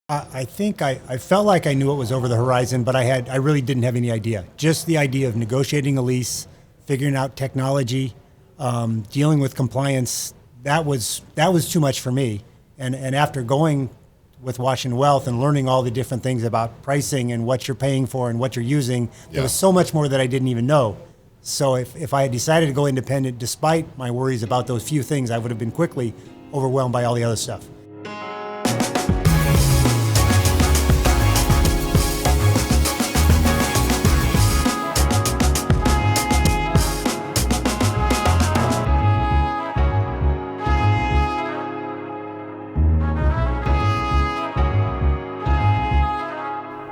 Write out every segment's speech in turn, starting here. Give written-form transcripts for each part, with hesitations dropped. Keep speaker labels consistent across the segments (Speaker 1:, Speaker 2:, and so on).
Speaker 1: I think I felt like I knew what was over the horizon, but I really didn't have any idea. Just the idea of negotiating a lease, figuring out technology, dealing with compliance, that was too much for me. And after going with Washington Wealth and learning all the different things about pricing and what you're paying for and what you're using, there was so much more that I didn't even know. So if I had decided to go independent, despite my worries about those few things, I would have been quickly overwhelmed by all the other stuff.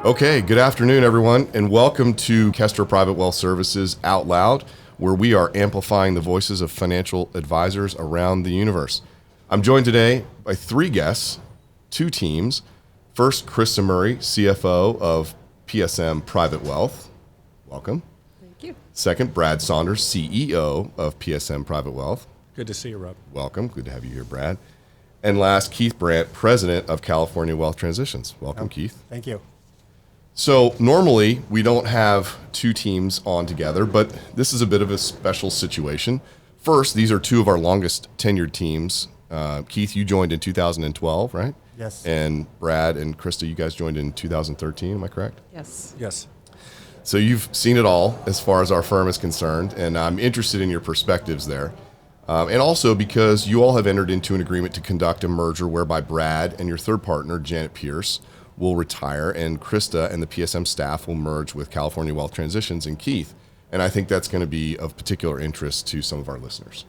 Speaker 2: Okay, good afternoon, everyone, and welcome to Kestra Private Wealth Services Out Loud, where we are amplifying the voices of financial advisors around the universe. I'm joined today by three guests, two teams. First, Krista Murray, CFO of PSM Private Wealth. Welcome.
Speaker 3: Thank you.
Speaker 2: Second, Brad Saunders, CEO of PSM Private Wealth.
Speaker 4: Good to see you, Rob.
Speaker 2: Welcome. Good to have you here, Brad. And last, Keith Brandt, President of California Wealth Transitions. Welcome, Keith.
Speaker 1: Thank you.
Speaker 2: So normally we don't have two teams on together, but this is a bit of a special situation. First, these are two of our longest tenured teams. Keith, you joined in 2012, right?
Speaker 1: Yes.
Speaker 2: And Brad and Krista, you guys joined in 2013, am I correct?
Speaker 3: Yes.
Speaker 4: Yes.
Speaker 2: So you've seen it all as far as our firm is concerned, and I'm interested in your perspectives there. And also because you all have entered into an agreement to conduct a merger whereby Brad and your third partner, Janet Pierce, will retire, and Krista and the PSM staff will merge with California Wealth Transitions and Keith. And I think that's going to be of particular interest to some of our listeners.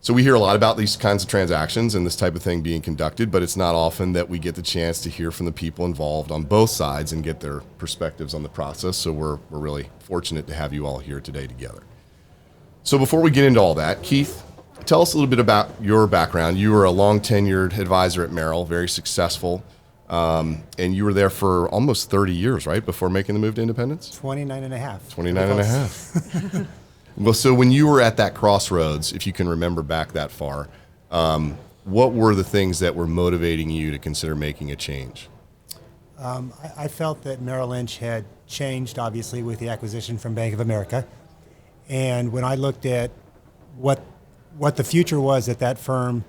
Speaker 2: So we hear a lot about these kinds of transactions and this type of thing being conducted, but it's not often that we get the chance to hear from the people involved on both sides and get their perspectives on the process. So we're really fortunate to have you all here today together. So before we get into all that, Keith, tell us a little bit about your background. You were a long tenured advisor at Merrill, very successful. And you were there for almost 30 years, right, before making the move to independence?
Speaker 1: 29 and a half.
Speaker 2: 29 and a half. Well, so when you were at that crossroads, if you can remember back that far, what were the things that were motivating you to consider making a change?
Speaker 1: I felt that Merrill Lynch had changed, obviously, with the acquisition from Bank of America. And when I looked at what the future was at that firm,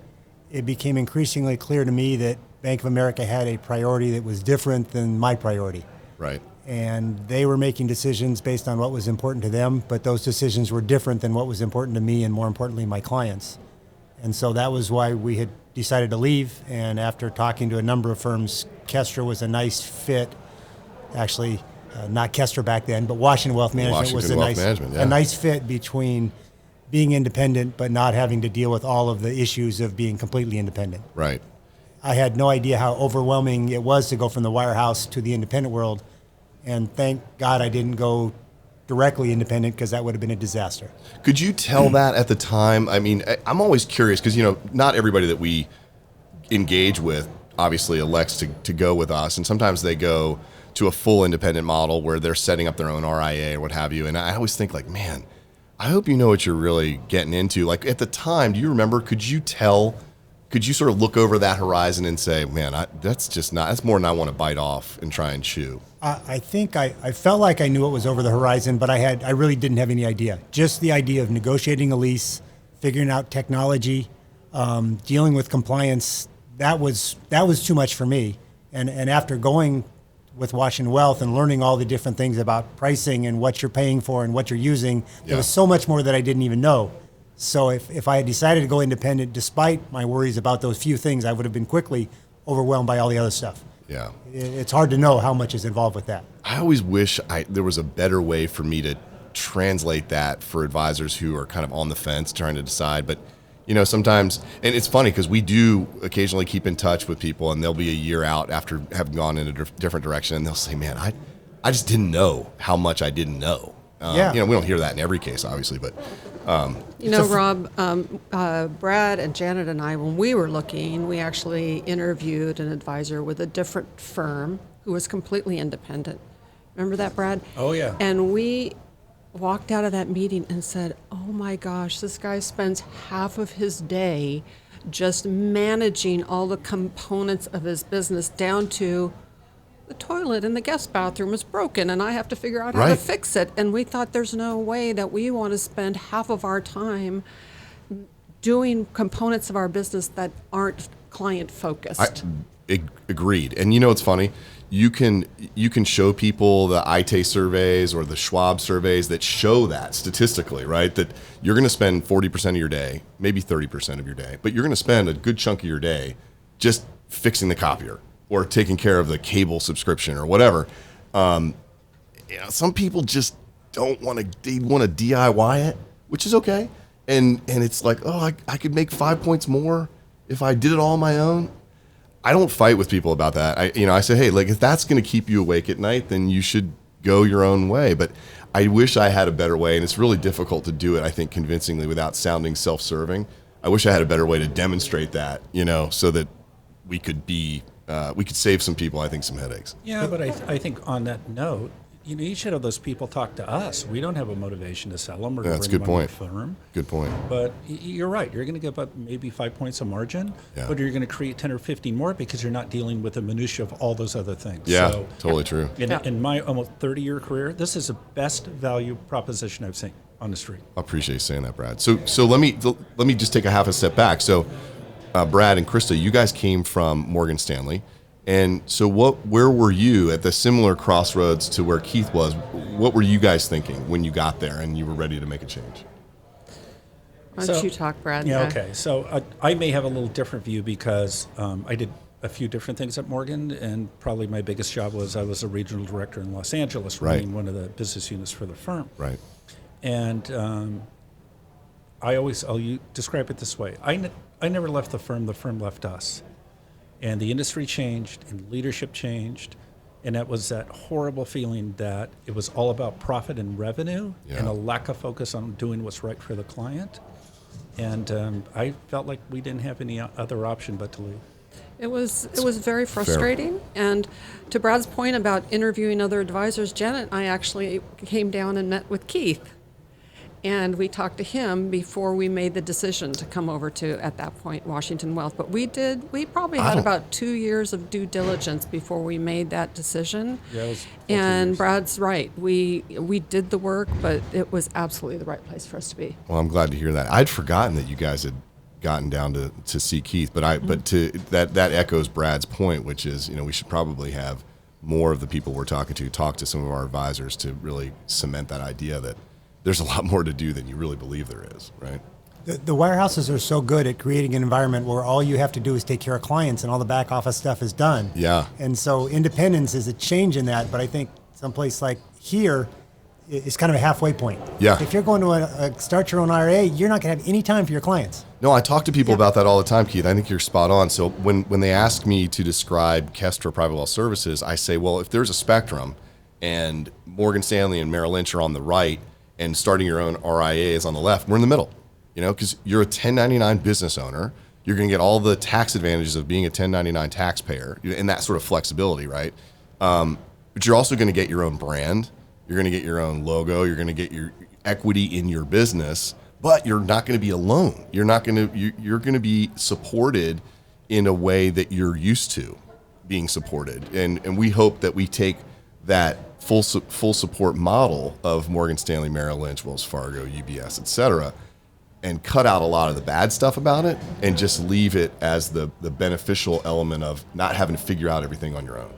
Speaker 1: it became increasingly clear to me that Bank of America had a priority that was different than my priority.
Speaker 2: Right.
Speaker 1: And they were making decisions based on what was important to them, but those decisions were different than what was important to me and, more importantly, my clients. And so that was why we had decided to leave. And after talking to a number of firms, Kestra was a nice fit. Actually, not Kestra back then, but Washington Wealth Management was a nice fit between being independent but not having to deal with all of the issues of being completely independent.
Speaker 2: Right.
Speaker 1: I had no idea how overwhelming it was to go from the wirehouse to the independent world. And thank God I didn't go directly independent, because that would have been a disaster.
Speaker 2: Could you tell that at the time? I mean, I'm always curious because, not everybody that we engage with obviously elects to go with us. And sometimes they go to a full independent model where they're setting up their own RIA or what have you. And I always think like, man, I hope you know what you're really getting into. Like at the time, do you remember, could you sort of look over that horizon and say, man, that's more than I want to bite off and try and chew?
Speaker 1: I think I felt like I knew what was over the horizon, but I really didn't have any idea. Just the idea of negotiating a lease, figuring out technology, dealing with compliance, that was too much for me. And after going with Washington Wealth and learning all the different things about pricing and what you're paying for and what you're using, there was so much more that I didn't even know. So if I had decided to go independent, despite my worries about those few things, I would have been quickly overwhelmed by all the other stuff.
Speaker 2: Yeah.
Speaker 1: It's hard to know how much is involved with that.
Speaker 2: I always wish there was a better way for me to translate that for advisors who are kind of on the fence trying to decide. But, sometimes, and it's funny because we do occasionally keep in touch with people, and they'll be a year out after having gone in a different direction, and they'll say, man, I just didn't know how much I didn't know. We don't hear that in every case, obviously, but...
Speaker 3: Rob, Brad and Janet and I, when we were looking, we actually interviewed an advisor with a different firm who was completely independent. Remember that, Brad?
Speaker 4: Oh, yeah.
Speaker 3: And we walked out of that meeting and said, oh my gosh, this guy spends half of his day just managing all the components of his business down to the toilet in the guest bathroom is broken and I have to figure out how to fix it. And we thought there's no way that we want to spend half of our time doing components of our business that aren't client focused.
Speaker 2: Agreed. And you know, it's funny. You can show people the ITAE surveys or the Schwab surveys that show that statistically, right? That you're going to spend 40% of your day, maybe 30% of your day, but you're going to spend a good chunk of your day just fixing the copier or taking care of the cable subscription or whatever. Some people just don't want to. They want to DIY it, which is okay. And it's like, oh, I could make 5 points more if I did it all on my own. I don't fight with people about that. I say, hey, like if that's going to keep you awake at night, then you should go your own way. But I wish I had a better way, and it's really difficult to do it, I think, convincingly without sounding self-serving. I wish I had a better way to demonstrate that, so that we could save some people, I think, some headaches.
Speaker 4: Yeah, but I think on that note, you should have those people talk to us. We don't have a motivation to sell them or to
Speaker 2: That's a
Speaker 4: bring
Speaker 2: good
Speaker 4: them on
Speaker 2: point.
Speaker 4: the firm.
Speaker 2: Good point.
Speaker 4: But you're right. You're going to give up maybe 5 points of margin,
Speaker 2: Yeah.
Speaker 4: but you're going to create 10 or 15 more because you're not dealing with the minutia of all those other things.
Speaker 2: Yeah,
Speaker 4: So,
Speaker 2: totally true.
Speaker 4: in my almost 30-year career, this is the best value proposition I've seen on the street.
Speaker 2: I appreciate you saying that, Brad. So let me just take a half a step back. So, Brad and Krista, you guys came from Morgan Stanley, and so where were you at the similar crossroads to where Keith was? What were you guys thinking when you got there and you were ready to make a change?
Speaker 3: Why don't you talk, Brad?
Speaker 4: Yeah, okay. So I may have a little different view because I did a few different things at Morgan, and probably my biggest job was I was a regional director in Los Angeles, running one of the business units for the firm.
Speaker 2: Right.
Speaker 4: And I'll describe it this way. I never left the firm left us. And the industry changed and leadership changed. And that was that horrible feeling that it was all about profit and revenue and a lack of focus on doing what's right for the client. And I felt like we didn't have any other option but to leave.
Speaker 3: It was very frustrating. And to Brad's point about interviewing other advisors, Janet and I actually came down and met with Keith. And we talked to him before we made the decision to come over to, at that point, Washington Wealth. But we probably had about 2 years of due diligence before we made that decision.
Speaker 4: Yeah, it was 14
Speaker 3: and
Speaker 4: years.
Speaker 3: Brad's right. We did the work, but it was absolutely the right place for us to be.
Speaker 2: Well, I'm glad to hear that. I'd forgotten that you guys had gotten down to see Keith, but that echoes Brad's point, which is, we should probably have more of the people we're talking to talk to some of our advisors to really cement that idea that there's a lot more to do than you really believe there is, right?
Speaker 1: The wirehouses are so good at creating an environment where all you have to do is take care of clients and all the back office stuff is done.
Speaker 2: Yeah.
Speaker 1: And so independence is a change in that, but I think someplace like here is kind of a halfway point.
Speaker 2: Yeah.
Speaker 1: If you're going to start your own IRA, you're not going to have any time for your clients.
Speaker 2: No, I talk to people about that all the time, Keith. I think you're spot on. So when they ask me to describe Kestra Private Wealth Services, I say, well, if there's a spectrum and Morgan Stanley and Merrill Lynch are on the right and starting your own RIA is on the left, we're in the middle, because you're a 1099 business owner. You're going to get all the tax advantages of being a 1099 taxpayer and that sort of flexibility, right? But you're also going to get your own brand. You're going to get your own logo. You're going to get your equity in your business, but you're not going to be alone. You're going to be supported in a way that you're used to being supported. And we hope that we take that full support model of Morgan Stanley, Merrill Lynch, Wells Fargo, UBS, et cetera, and cut out a lot of the bad stuff about it and just leave it as the beneficial element of not having to figure out everything on your own.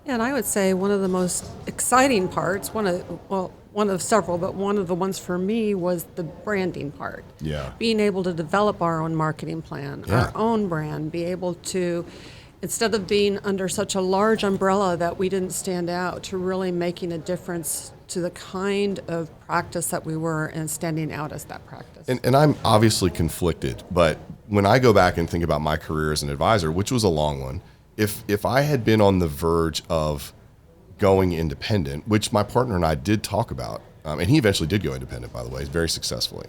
Speaker 3: And I would say one of the most exciting parts, one of several, but one of the ones for me was the branding part.
Speaker 2: Yeah.
Speaker 3: Being able to develop our own marketing plan, our own brand, be able to, instead of being under such a large umbrella that we didn't stand out, to really making a difference to the kind of practice that we were and standing out as that practice.
Speaker 2: And I'm obviously conflicted, but when I go back and think about my career as an advisor, which was a long one, if I had been on the verge of going independent, which my partner and I did talk about, and he eventually did go independent, by the way, very successfully.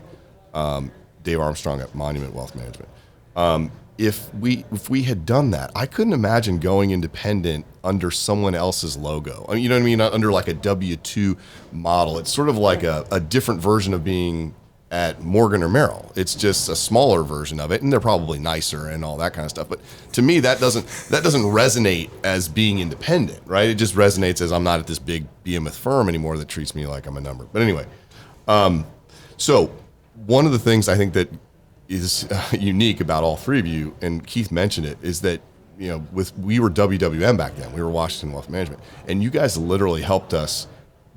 Speaker 2: Dave Armstrong at Monument Wealth Management. If we had done that, I couldn't imagine going independent under someone else's logo. I mean, you know what I mean? Under like a W-2 model. It's sort of like a different version of being at Morgan or Merrill. It's just a smaller version of it, and they're probably nicer and all that kind of stuff. But to me, that doesn't resonate as being independent, right? It just resonates as I'm not at this big behemoth firm anymore that treats me like I'm a number. But anyway, so one of the things I think that is unique about all three of you, and Keith mentioned it, is that we were WWM back then. We were Washington Wealth Management, and you guys literally helped us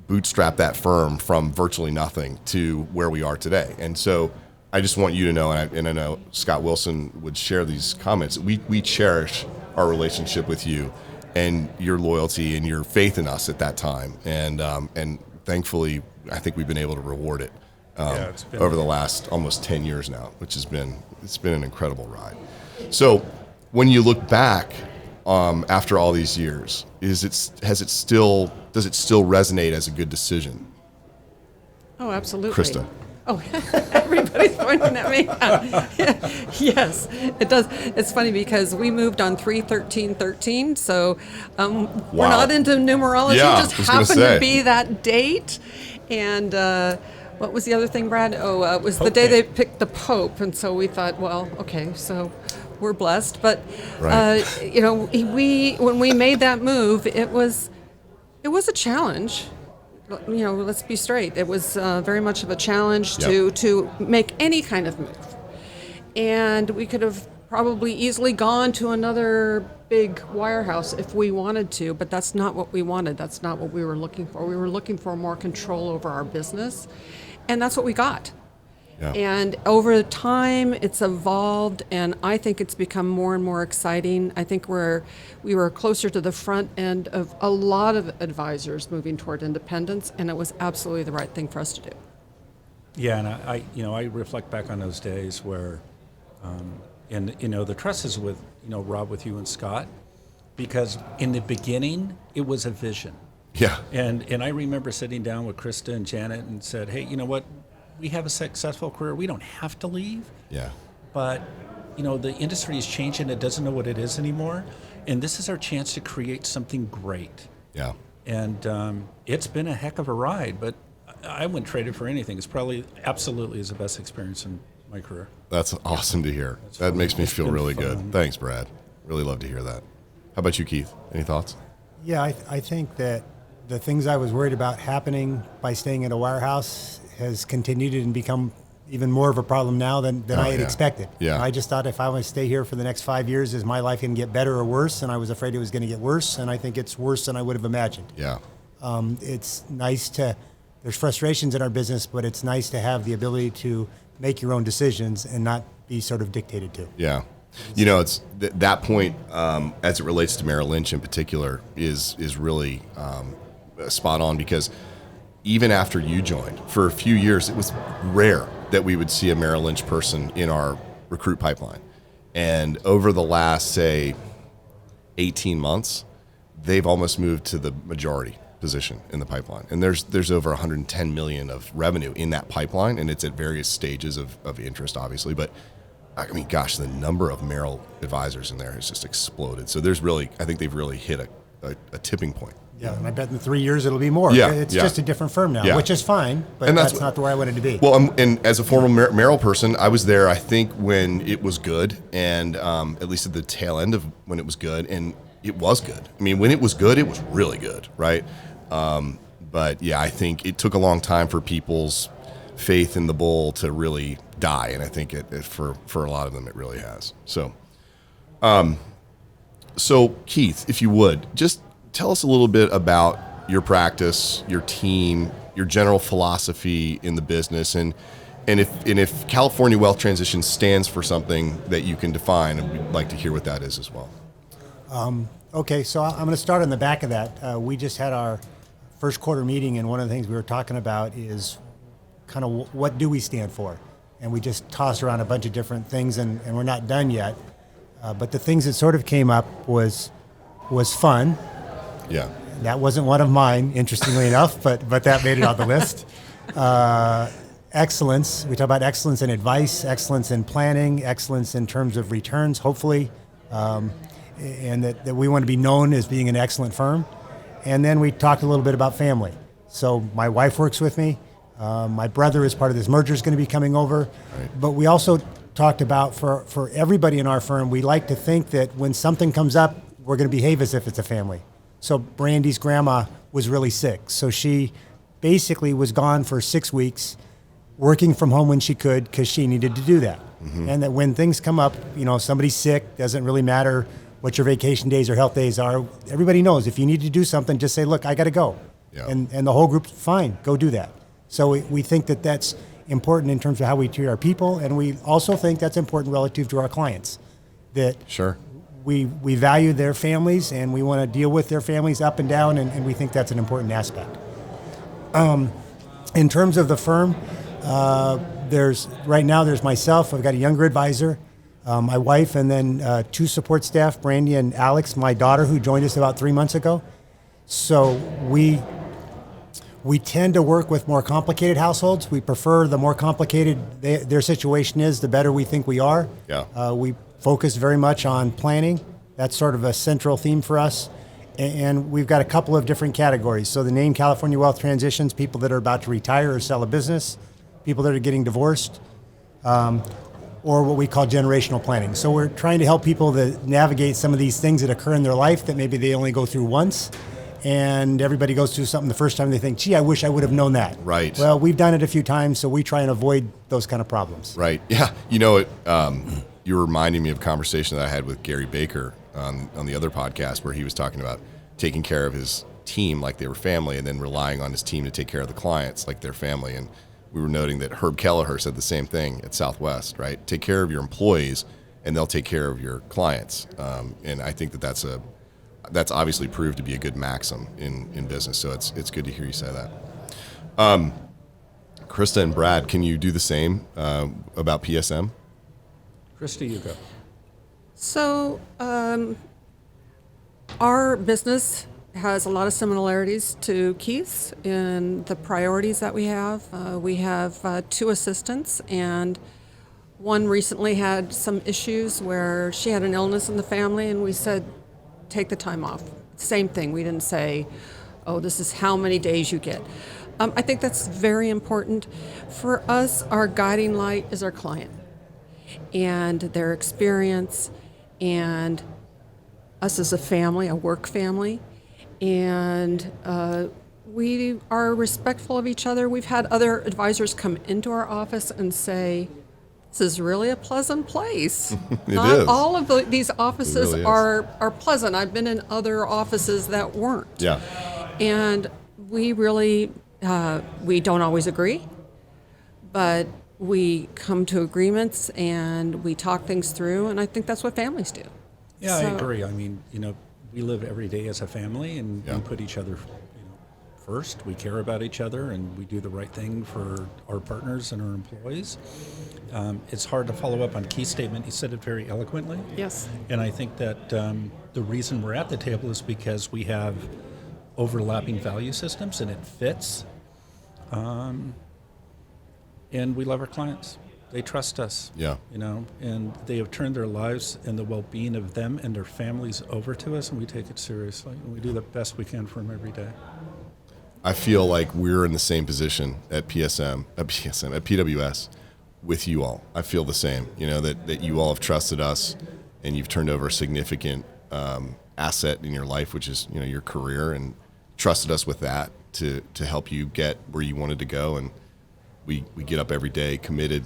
Speaker 2: bootstrap that firm from virtually nothing to where we are today. And so I just want you to know, and I know Scott Wilson would share these comments, we cherish our relationship with you and your loyalty and your faith in us at that time. And thankfully, I think we've been able to reward it over the last almost 10 years now, which it's been an incredible ride. So when you look back after all these years, does it still resonate as a good decision?
Speaker 3: Oh, absolutely.
Speaker 2: Krista.
Speaker 3: Oh, everybody's pointing at me. Yes, it does. It's funny because we moved on 3/13/13, so we're not into numerology.
Speaker 2: Yeah,
Speaker 3: it just happened to be that date. And what was the other thing, Brad? It was the day they picked the Pope, and so we thought, well, okay, so we're blessed. But
Speaker 2: right.
Speaker 3: when we made that move, it was a challenge. Let's be straight. It was very much of a challenge to make any kind of move. And we could have probably easily gone to another big wirehouse if we wanted to, but that's not what we wanted. That's not what we were looking for. We were looking for more control over our business, and that's what we got. Yeah. And over time, it's evolved, and I think it's become more and more exciting. I think we were closer to the front end of a lot of advisors moving toward independence, and it was absolutely the right thing for us to do.
Speaker 4: Yeah, and I reflect back on those days where, the trust is with Rob, with you and Scott, because in the beginning it was a vision.
Speaker 2: Yeah.
Speaker 4: And I remember sitting down with Krista and Janet and said, hey, you know what? We have a successful career. We don't have to leave.
Speaker 2: Yeah.
Speaker 4: But, the industry is changing. It doesn't know what it is anymore. And this is our chance to create something great.
Speaker 2: Yeah.
Speaker 4: And it's been a heck of a ride, but I wouldn't trade it for anything. It's probably absolutely is the best experience in my career.
Speaker 2: That's awesome to hear. That makes me feel really good. Thanks, Brad. Really love to hear that. How about you, Keith? Any thoughts?
Speaker 1: Yeah, I think that the things I was worried about happening by staying at a wirehouse has continued and become even more of a problem now than I had expected.
Speaker 2: Yeah.
Speaker 1: I just thought if I want to stay here for the next 5 years, is my life going to get better or worse? And I was afraid it was going to get worse, and I think it's worse than I would have imagined.
Speaker 2: Yeah.
Speaker 1: It's nice there's frustrations in our business, but it's nice to have the ability to make your own decisions and not be sort of dictated to.
Speaker 2: Yeah. It's that point, as it relates to Merrill Lynch in particular, is really spot on, because even after you joined, for a few years, it was rare that we would see a Merrill Lynch person in our recruit pipeline. And over the last, say, 18 months, they've almost moved to the majority position in the pipeline. And there's over 110 million of revenue in that pipeline, and it's at various stages of interest, obviously. But I mean, gosh, the number of Merrill advisors in there has just exploded. So I think they've really hit a tipping point.
Speaker 1: Yeah, and I bet in 3 years it'll be more.
Speaker 2: Yeah,
Speaker 1: It's just a different firm now, which is fine, but that's not the way I wanted to be.
Speaker 2: Well, and as a former Merrill person, I was there, I think, when it was good, and at least at the tail end of when it was good, and it was good. I mean, when it was good, it was really good, right? But yeah, I think it took a long time for people's faith in the bull to really die, and I think for a lot of them it really has. So, Keith, if you would, just tell us a little bit about your practice, your team, your general philosophy in the business, and if California Wealth Transition stands for something that you can define, and we'd like to hear what that is as well.
Speaker 1: Okay, so I'm going to start on the back of that. We just had our first quarter meeting, and one of the things we were talking about is kind of what do we stand for? And we just tossed around a bunch of different things, and we're not done yet. But the things that sort of came up was fun.
Speaker 2: Yeah.
Speaker 1: That wasn't one of mine, interestingly enough, but that made it on the list. Excellence. We talk about excellence in advice, excellence in planning, excellence in terms of returns, hopefully, and that we want to be known as being an excellent firm. And then we talked a little bit about family. So my wife works with me. My brother, as part of this merger, is going to be coming over. Right. But we also talked about for everybody in our firm, we like to think that when something comes up, we're going to behave as if it's a family. So Brandy's grandma was really sick. So she basically was gone for 6 weeks, working from home when she could because she needed to do that. Mm-hmm. And that when things come up, if somebody's sick, doesn't really matter what your vacation days or health days are. Everybody knows if you need to do something, just say, look, I got to go. Yeah. And the whole group's fine, go do that. So we think that that's important in terms of how we treat our people, and we also think that's important relative to our clients. That
Speaker 2: sure.
Speaker 1: We value their families, and we want to deal with their families up and down, and we think that's an important aspect. In terms of the firm, there's myself. I've got a younger advisor, my wife, and then 2 support staff, Brandy and Alex, my daughter, who joined us about 3 months ago. So we tend to work with more complicated households. We prefer the more complicated their situation is, the better we think we are.
Speaker 2: Yeah.
Speaker 1: We focus very much on planning. That's sort of a central theme for us. And we've got a couple of different categories. So the name California Wealth Transitions, people that are about to retire or sell a business, people that are getting divorced, or what we call generational planning. So we're trying to help people that navigate some of these things that occur in their life that maybe they only go through once. And everybody goes through something the first time, they think, gee, I wish I would have known that.
Speaker 2: Right.
Speaker 1: Well, we've done it a few times, so we try and avoid those kind of problems.
Speaker 2: Right. Yeah. You're reminding me of a conversation that I had with Gary Baker on the other podcast where he was talking about taking care of his team like they were family and then relying on his team to take care of the clients like their family. And we were noting that Herb Kelleher said the same thing at Southwest, right? Take care of your employees and they'll take care of your clients. And I think that's obviously proved to be a good maxim in business. So it's good to hear you say that. Krista and Brad, can you do the same about PSM?
Speaker 4: Krista, you go.
Speaker 3: So our business has a lot of similarities to Keith's in the priorities that we have. We have 2 assistants, and one recently had some issues where she had an illness in the family, and we said, take the time off. Same thing. We didn't say, oh, this is how many days you get. I think that's very important. For us, our guiding light is our client and their experience and us as a family, a work family. And we are respectful of each other. We've had other advisors come into our office and say, this is really a pleasant place. Not
Speaker 2: is.
Speaker 3: all of these offices
Speaker 2: really
Speaker 3: are pleasant. I've been in other offices that weren't.
Speaker 2: Yeah.
Speaker 3: And we really, we don't always agree, but we come to agreements and we talk things through, and I think that's what families do.
Speaker 4: Yeah, I agree. I mean, we live every day as a family, and we put each other first. We care about each other, and we do the right thing for our partners and our employees. It's hard to follow up on Keith's statement. He said it very eloquently.
Speaker 3: Yes.
Speaker 4: And I think that the reason we're at the table is because we have overlapping value systems, and it fits. And we love our clients. They trust us.
Speaker 2: Yeah.
Speaker 4: And they have turned their lives and the well-being of them and their families over to us, and we take it seriously. And we do the best we can for them every day.
Speaker 2: I feel like we're in the same position at PWS with you all. I feel the same, that you all have trusted us and you've turned over a significant asset in your life, which is, your career, and trusted us with that to help you get where you wanted to go. And we get up every day committed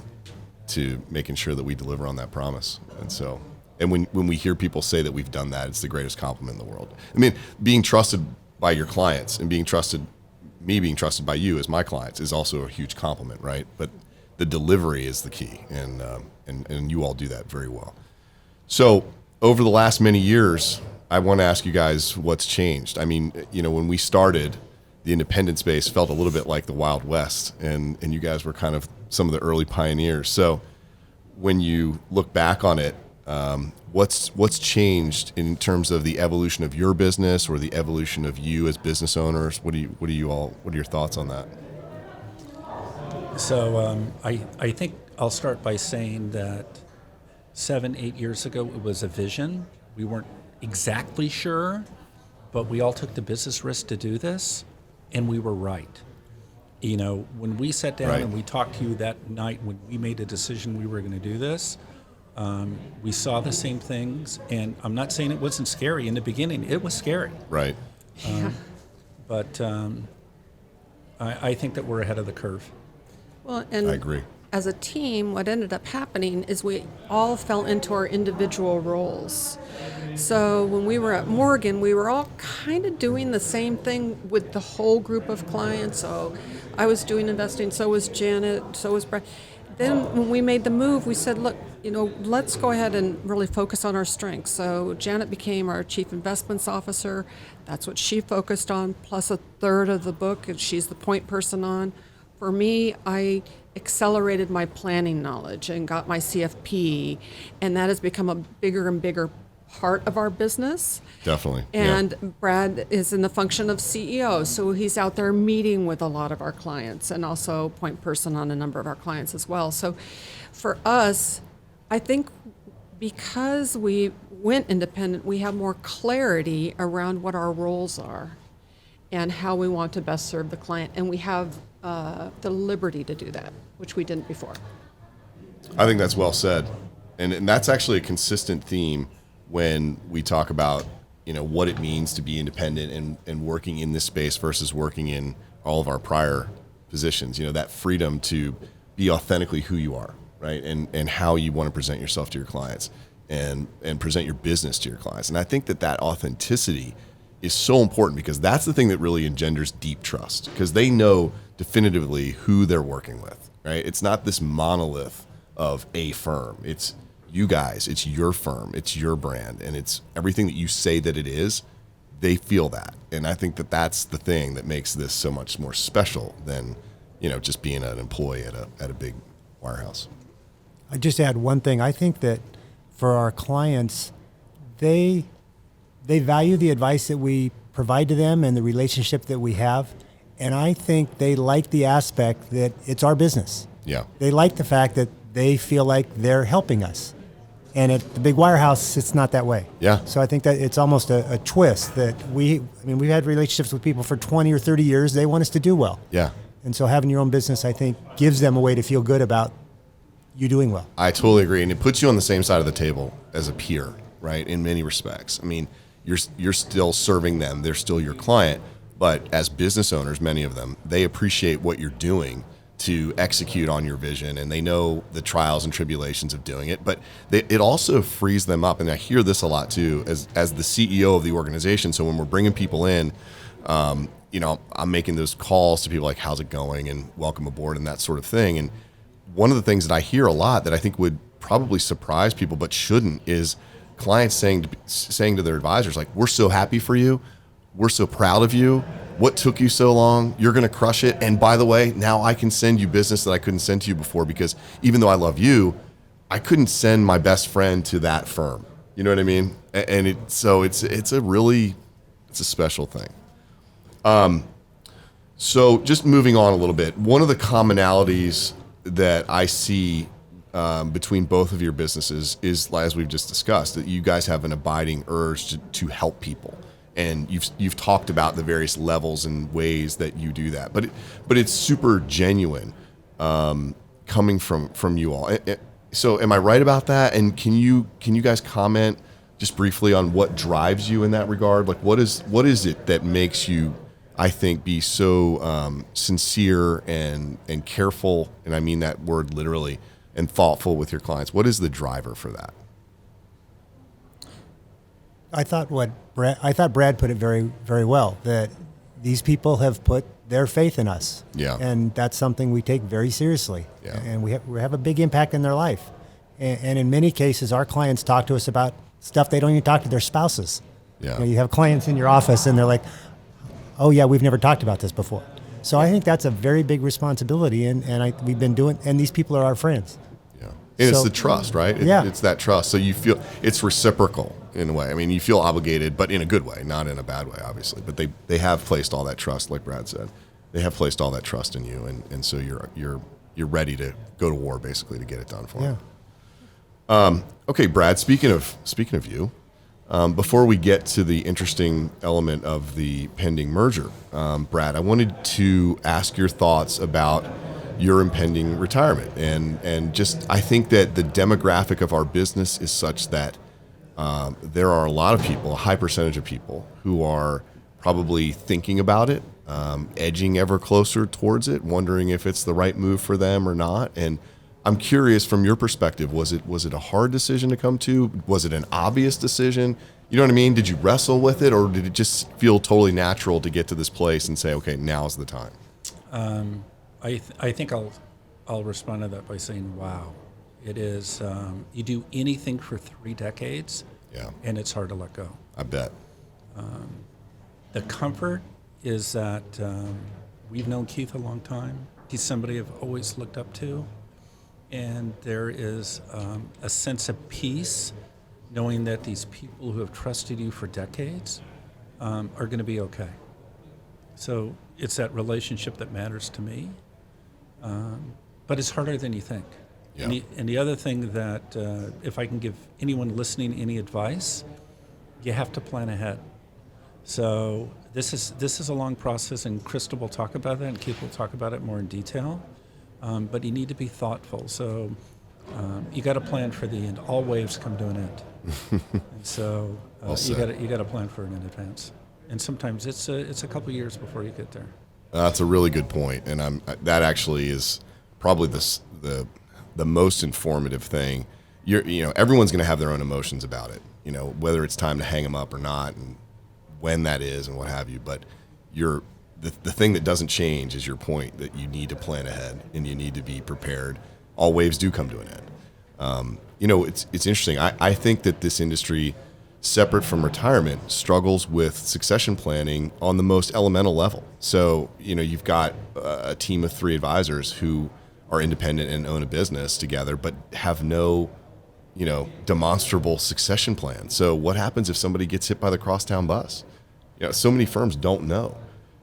Speaker 2: to making sure that we deliver on that promise. And when we hear people say that we've done that, it's the greatest compliment in the world. I mean, being trusted by your clients and being trusted by you as my clients is also a huge compliment, right? But the delivery is the key, and you all do that very well. So over the last many years, I want to ask you guys what's changed. I mean, when we started, the independent space felt a little bit like the Wild West, and you guys were kind of some of the early pioneers. So when you look back on it, what's changed in terms of the evolution of your business or the evolution of you as business owners? What are your thoughts on that?
Speaker 4: So I think I'll start by saying that 7-8 years ago, it was a vision. We weren't exactly sure, but we all took the business risk to do this, and we were right. when we sat down
Speaker 2: Right.
Speaker 4: and we talked to you that night when we made a decision we were going to do this, we saw the same things. And I'm not saying it wasn't scary. In the beginning, it was scary.
Speaker 2: Right.
Speaker 4: But I think that we're ahead of the curve.
Speaker 3: Well, and
Speaker 2: I agree.
Speaker 3: as a team, what ended up happening is we all fell into our individual roles. So when we were at Morgan, we were all kind of doing the same thing with the whole group of clients. So I was doing investing, so was Janet, so was Brad. Then when we made the move, we said, look, let's go ahead and really focus on our strengths. So Janet became our chief investments officer. That's what she focused on, plus a third of the book, and she's the point person on. For me, I accelerated my planning knowledge and got my CFP, and that has become a bigger and bigger part of our business.
Speaker 2: Definitely.
Speaker 3: And Brad is in the function of CEO, so he's out there meeting with a lot of our clients and also point person on a number of our clients as well. So for us, I think because we went independent, we have more clarity around what our roles are and how we want to best serve the client, and we have the liberty to do that, which we didn't before.
Speaker 2: I think that's well said. And that's actually a consistent theme when we talk about, what it means to be independent and working in this space versus working in all of our prior positions, that freedom to be authentically who you are, right? And how you want to present yourself to your clients and present your business to your clients. And I think that authenticity is so important because that's the thing that really engenders deep trust, because they know definitively who they're working with, right? It's not this monolith of a firm. It's you guys, it's your firm, it's your brand, and it's everything that you say that it is. They feel that. And I think that that's the thing that makes this so much more special than, just being an employee at a big wirehouse.
Speaker 1: I just add one thing. I think that for our clients, they value the advice that we provide to them and the relationship that we have. And I think they like the aspect that it's our business.
Speaker 2: Yeah.
Speaker 1: They like the fact that they feel like they're helping us. And at the big wirehouse, it's not that way.
Speaker 2: Yeah.
Speaker 1: So I think that it's almost a twist that we've had relationships with people for 20 or 30 years. They want us to do well.
Speaker 2: Yeah.
Speaker 1: And so having your own business, I think, gives them a way to feel good about you doing well.
Speaker 2: I totally agree. And it puts you on the same side of the table as a peer, right? In many respects. I mean, you're still serving them. They're still your client. But as business owners, many of them, they appreciate what you're doing to execute on your vision, and they know the trials and tribulations of doing it. But it also frees them up, and I hear this a lot too, as the CEO of the organization. So when we're bringing people in, I'm making those calls to people like, how's it going, and welcome aboard, and that sort of thing. And one of the things that I hear a lot that I think would probably surprise people but shouldn't is clients saying to their advisors, like, we're so happy for you. We're so proud of you. What took you so long? You're going to crush it. And by the way, now I can send you business that I couldn't send to you before, because even though I love you, I couldn't send my best friend to that firm. You know what I mean? And it's a special thing. So just moving on a little bit, one of the commonalities that I see between both of your businesses is, as we've just discussed, that you guys have an abiding urge to help people. And you've talked about the various levels and ways that you do that, but it's super genuine, coming from you all. So am I right about that? And can you guys comment just briefly on what drives you in that regard? Like, what is it that makes you, I think, be so sincere and careful, and I mean that word literally, and thoughtful with your clients? What is the driver for that?
Speaker 1: I thought Brad put it very, very well, that these people have put their faith in us.
Speaker 2: Yeah.
Speaker 1: And that's something we take very seriously.
Speaker 2: Yeah.
Speaker 1: And we have a big impact in their life. And in many cases, our clients talk to us about stuff they don't even talk to their spouses.
Speaker 2: Yeah.
Speaker 1: You have clients in your office and they're like, oh yeah, we've never talked about this before. So I think that's a very big responsibility, and we've been doing, and these people are our friends.
Speaker 2: Yeah. And it's
Speaker 1: So-
Speaker 2: the trust, right?
Speaker 1: Yeah.
Speaker 2: It's that trust. So you feel it's reciprocal in a way. I mean, you feel obligated, but in a good way, not in a bad way, obviously. But they have placed all that trust, like Brad said. They have placed all that trust in you, and so you're ready to go to war, basically, to get it done for them.
Speaker 1: Yeah.
Speaker 2: Okay, Brad, speaking of you, Before we get to the interesting element of the pending merger, Brad, I wanted to ask your thoughts about your impending retirement. And just, I think that the demographic of our business is such that there are a lot of people, a high percentage of people, who are probably thinking about it, edging ever closer towards it, wondering if it's the right move for them or not. And I'm curious, from your perspective, was it a hard decision to come to? Was it an obvious decision? You know what I mean? Did you wrestle with it, or did it just feel totally natural to get to this place and say, okay, now's the time?
Speaker 4: I think I'll respond to that by saying, wow. It is, you do anything for 3 decades,
Speaker 2: Yeah,
Speaker 4: and it's hard to let go.
Speaker 2: I bet.
Speaker 4: The comfort is that we've known Keith a long time. He's somebody I've always looked up to. And there is a sense of peace knowing that these people who have trusted you for decades are going to be okay. So it's that relationship that matters to me. But it's harder than you think.
Speaker 2: Yeah.
Speaker 4: And the other thing that, if I can give anyone listening any advice, you have to plan ahead. So this is a long process, and Krista will talk about that, and Keith will talk about it more in detail. But you need to be thoughtful. So you got to plan for the end. All waves come to an end. And so you got to plan for it in advance. And sometimes it's a couple years before you get there.
Speaker 2: That's a really good point, and that actually is probably the most informative thing. Everyone's going to have their own emotions about it. Whether it's time to hang them up or not, and when that is, and what have you. But the thing that doesn't change is your point that you need to plan ahead and you need to be prepared. All waves do come to an end. It's interesting. I think that this industry, separate from retirement, struggles with succession planning on the most elemental level. So, you've got a team of 3 advisors who are independent and own a business together, but have no, demonstrable succession plan. So what happens if somebody gets hit by the crosstown bus? So many firms don't know.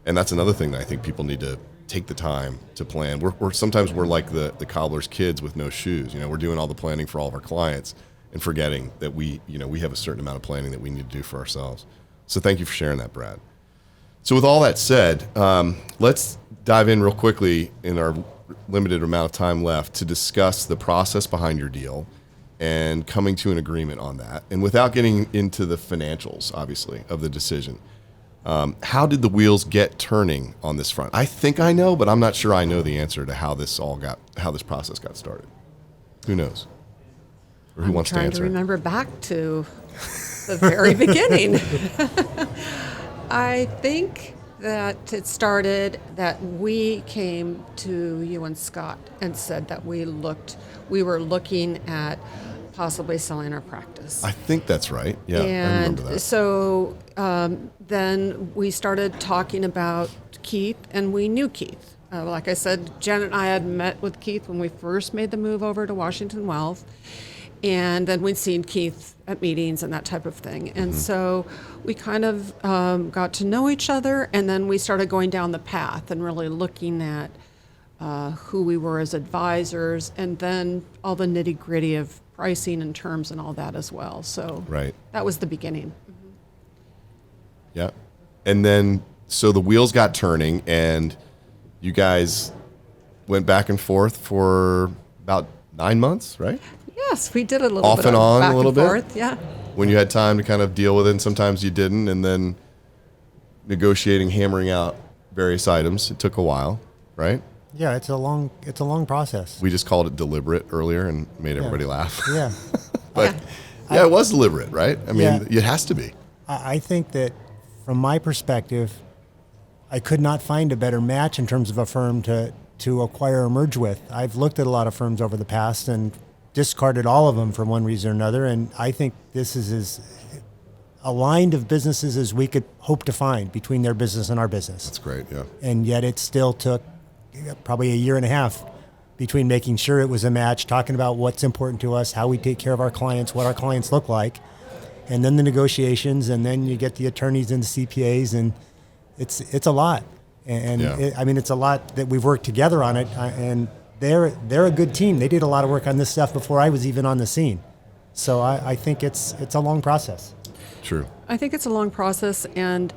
Speaker 2: And that's another thing that I think people need to take the time to plan. Sometimes we're like the cobbler's kids with no shoes. We're doing all the planning for all of our clients and forgetting that we have a certain amount of planning that we need to do for ourselves. So thank you for sharing that, Brad. So with all that said, let's dive in real quickly in our limited amount of time left to discuss the process behind your deal and coming to an agreement on that. And without getting into the financials, obviously, of the decision, how did the wheels get turning on this front? I think I know, but I'm not sure I know the answer to how this process got started. Who knows? Or who wants to answer?
Speaker 3: I'm trying to remember back to the very beginning. I think that it started that we came to you and Scott and said that we were looking at possibly selling our practice.
Speaker 2: I think that's right. Yeah,
Speaker 3: and
Speaker 2: I remember that.
Speaker 3: So then we started talking about Keith, and we knew Keith. Like I said, Jen and I had met with Keith when we first made the move over to Washington Wealth. And then we'd seen Keith at meetings and that type of thing. And so we kind of got to know each other, and then we started going down the path and really looking at who we were as advisors, and then all the nitty-gritty of pricing and terms and all that as well. So
Speaker 2: right.
Speaker 3: That was the beginning.
Speaker 2: Yeah. And then, so the wheels got turning, and you guys went back and forth for about 9 months, right?
Speaker 3: Yes, we did a little
Speaker 2: Off
Speaker 3: bit
Speaker 2: and
Speaker 3: of
Speaker 2: on
Speaker 3: back
Speaker 2: a little
Speaker 3: and
Speaker 2: bit?
Speaker 3: forth, yeah.
Speaker 2: When you had time to kind of deal with it, and sometimes you didn't, and then negotiating, hammering out various items. It took a while, right?
Speaker 1: Yeah, it's a long process.
Speaker 2: We just called it deliberate earlier and made everybody laugh.
Speaker 1: Yeah.
Speaker 2: But yeah, it was deliberate, right? I mean, it has to be.
Speaker 1: I think that from my perspective, I could not find a better match in terms of a firm to acquire or merge with. I've looked at a lot of firms over the past and discarded all of them for one reason or another, and I think this is as aligned of businesses as we could hope to find between their business and our business.
Speaker 2: That's great, yeah.
Speaker 1: And yet it still took probably a year and a half between making sure it was a match, talking about what's important to us, how we take care of our clients, what our clients look like, and then the negotiations, and then you get the attorneys and the CPAs, and it's a lot. And it's a lot that we've worked together on it, and they're a good team. They did a lot of work on this stuff before I was even on the scene. So I think it's a long process.
Speaker 2: True.
Speaker 3: I think it's a long process, and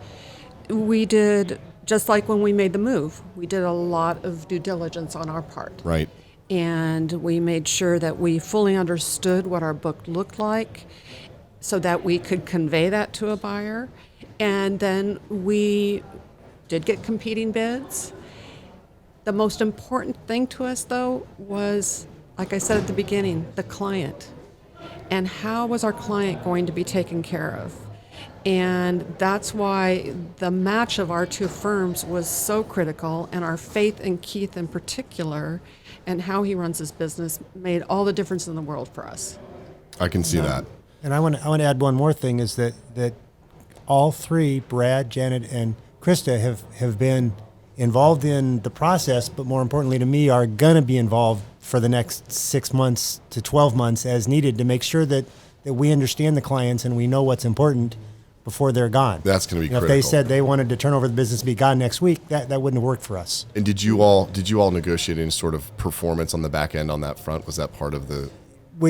Speaker 3: we did, just like when we made the move, we did a lot of due diligence on our part.
Speaker 2: Right.
Speaker 3: And we made sure that we fully understood what our book looked like so that we could convey that to a buyer. And then we did get competing bids. The most important thing to us, though, was, like I said at the beginning, the client. And how was our client going to be taken care of? And that's why the match of our two firms was so critical, and our faith in Keith in particular and how he runs his business made all the difference in the world for us.
Speaker 2: I can see that.
Speaker 1: And I want to add one more thing is that all three, Brad, Janet, and Krista, have been involved in the process, but more importantly to me, are going to be involved for the next 6 months to 12 months as needed to make sure that we understand the clients and we know what's important before they're gone.
Speaker 2: That's going to be
Speaker 1: critical. If they said they wanted to turn over the business and be gone next week, that wouldn't have worked for us.
Speaker 2: And did you all negotiate any sort of performance on the back end on that front? Was that part of the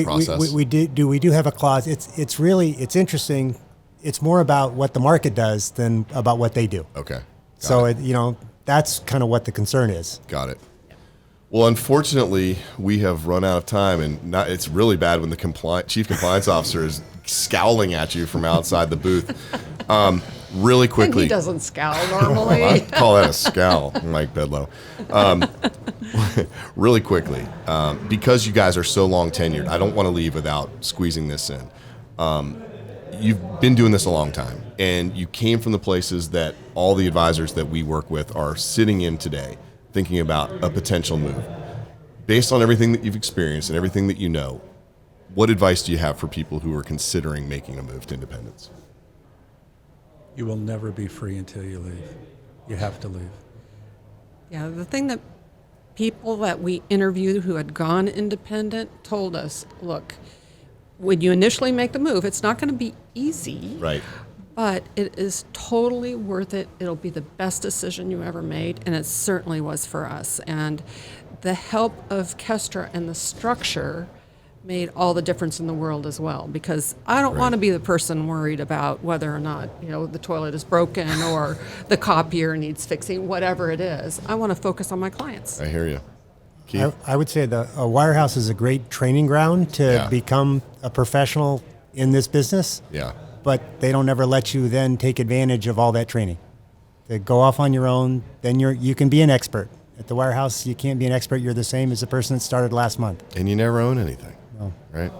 Speaker 2: process?
Speaker 1: We do have a clause. It's interesting. It's more about what the market does than about what they do.
Speaker 2: Okay.
Speaker 1: That's kind of what the concern is.
Speaker 2: Got it. Well, unfortunately, we have run out of time, and it's really bad when the chief compliance officer is scowling at you from outside the booth. Really quickly.
Speaker 3: And he doesn't scowl normally.
Speaker 2: I call that a scowl, Mike Bedlow. Really quickly, because you guys are so long tenured, I don't want to leave without squeezing this in. You've been doing this a long time, and you came from the places that all the advisors that we work with are sitting in today, thinking about a potential move. Based on everything that you've experienced and everything that you know, what advice do you have for people who are considering making a move to independence?
Speaker 4: You will never be free until you leave. You have to leave.
Speaker 3: Yeah, the thing that people that we interviewed who had gone independent told us, look, when you initially make the move, it's not going to be easy.
Speaker 2: Right.
Speaker 3: But it is totally worth it. It'll be the best decision you ever made, and it certainly was for us. And the help of Kestra and the structure made all the difference in the world as well, because I don't want to be the person worried about whether or not, the toilet is broken or the copier needs fixing, whatever it is. I want to focus on my clients.
Speaker 2: I hear you. Keith?
Speaker 1: I would say a wirehouse is a great training ground to become a professional in this business.
Speaker 2: Yeah.
Speaker 1: But they don't ever let you then take advantage of all that training. To go off on your own, then you can be an expert. At the wirehouse, you can't be an expert. You're the same as the person that started last month.
Speaker 2: And you never own anything.
Speaker 1: No.
Speaker 2: Right?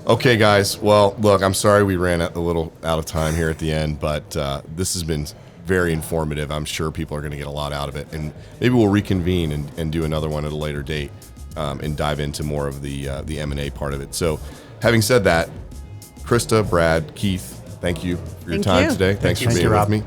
Speaker 2: Okay, guys. Well, look, I'm sorry we ran a little out of time here at the end, but this has been very informative. I'm sure people are going to get a lot out of it. And maybe we'll reconvene and do another one at a later date and dive into more of the M&A part of it. So having said that, Krista, Brad, Keith, thank you for your time today. Thanks for being with me.